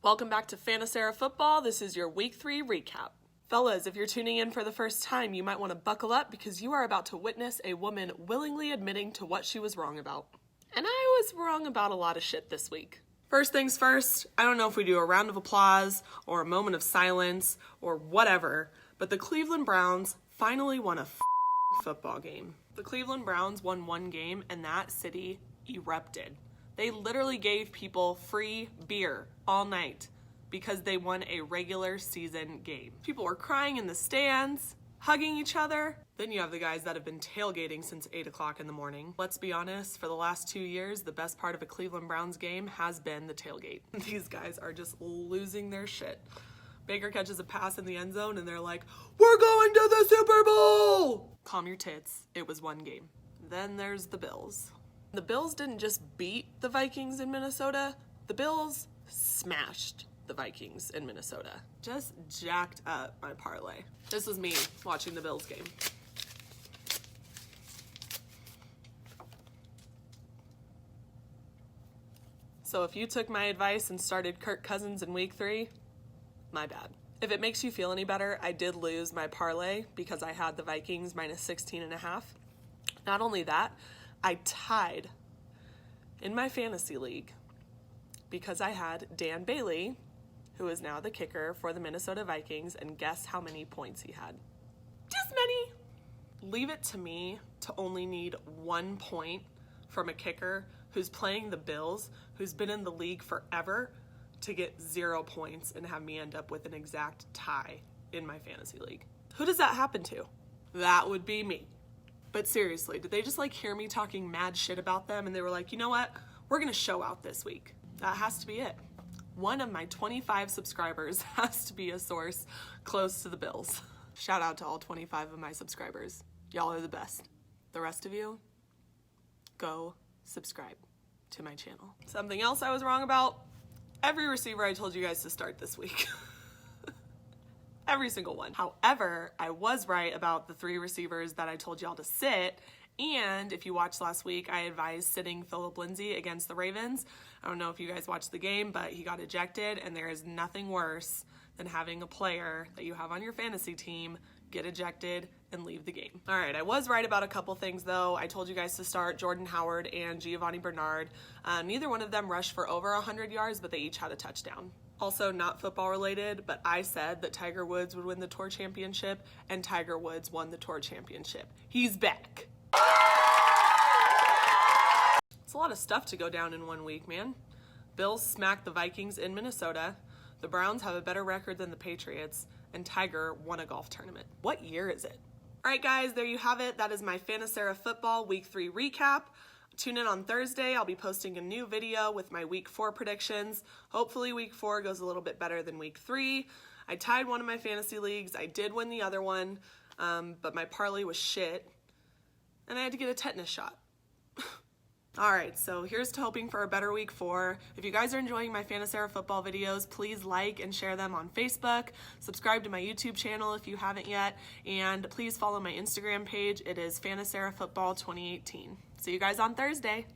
Welcome back to Fantasera Football. This is your Week 3 recap. Fellas, if you're tuning in for the first time, you might want to buckle up because you are about to witness a woman willingly admitting to what she was wrong about. And I was wrong about a lot of shit this week. First things first, I don't know if we do a round of applause or a moment of silence or whatever, but the Cleveland Browns finally won a football game. The Cleveland Browns won one game and that city erupted. They literally gave people free beer all night because they won a regular season game. People were crying in the stands, hugging each other. Then you have the guys that have been tailgating since 8 o'clock in the morning. Let's be honest, for the last 2 years, the best part of a Cleveland Browns game has been the tailgate. These guys are just losing their shit. Baker catches a pass in the end zone and they're like, "We're going to the Super Bowl!" Calm your tits, it was one game. Then there's the Bills. The Bills didn't just beat the Vikings in Minnesota, the Bills smashed the Vikings in Minnesota. Just jacked up my parlay. This was me watching the Bills game. So if you took my advice and started Kirk Cousins in week 3, my bad. If it makes you feel any better, I did lose my parlay because I had the Vikings minus 16.5. Not only that, I tied in my fantasy league because I had Dan Bailey, who is now the kicker for the Minnesota Vikings, and guess how many points he had? Just many. Leave it to me to only need 1 point from a kicker who's playing the Bills, who's been in the league forever, to get 0 points and have me end up with an exact tie in my fantasy league. Who does that happen to? That would be me. But seriously, did they just hear me talking mad shit about them and they were like, you know what? We're gonna show out this week. That has to be it. One of my 25 subscribers has to be a source close to the Bills. Shout out to all 25 of my subscribers. Y'all are the best. The rest of you, go subscribe to my channel. Something else I was wrong about, every receiver I told you guys to start this week. Every single one. However, I was right about the 3 receivers that I told y'all to sit. And if you watched last week, I advised sitting Phillip Lindsay against the Ravens. I don't know if you guys watched the game, but he got ejected, and there is nothing worse than having a player that you have on your fantasy team get ejected and leave the game. All right, I was right about a couple things though. I told you guys to start Jordan Howard and Giovanni Bernard. Neither one of them rushed for over 100 yards, but they each had a touchdown. Also not football related, but I said that Tiger Woods would win the Tour Championship, and Tiger Woods won the Tour Championship. He's back. It's a lot of stuff to go down in 1 week, man. Bills smacked the Vikings in Minnesota. The Browns have a better record than the Patriots, and Tiger won a golf tournament. What year is it? All right, guys, there you have it. That is my Fantasera Football Week 3 recap. Tune in on Thursday. I'll be posting a new video with my Week 4 predictions. Hopefully Week 4 goes a little bit better than Week 3. I tied one of my fantasy leagues. I did win the other one, but my parlay was shit, and I had to get a tetanus shot. All right, so here's to hoping for a better Week 4. If you guys are enjoying my Fantasera Football videos, please like and share them on Facebook. Subscribe to my YouTube channel if you haven't yet, and please follow my Instagram page. It is Fantasera Football 2018. See you guys on Thursday.